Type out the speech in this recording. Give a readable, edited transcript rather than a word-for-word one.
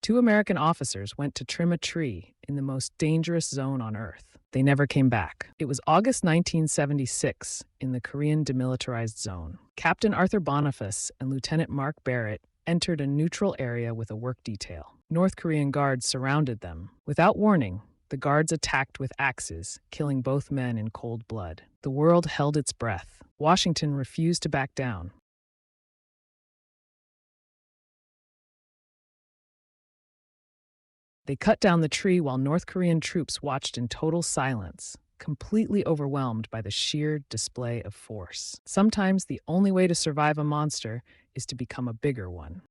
Two American officers went to trim a tree in the most dangerous zone on Earth. They never came back. It was August 1976 in the Korean Demilitarized Zone. Captain Arthur Boniface and Lieutenant Mark Barrett entered a neutral area with a work detail. North Korean guards surrounded them. Without warning, the guards attacked with axes, killing both men in cold blood. The world held its breath. Washington refused to back down. They cut down the tree while North Korean troops watched in total silence, completely overwhelmed by the sheer display of force. Sometimes the only way to survive a monster is to become a bigger one.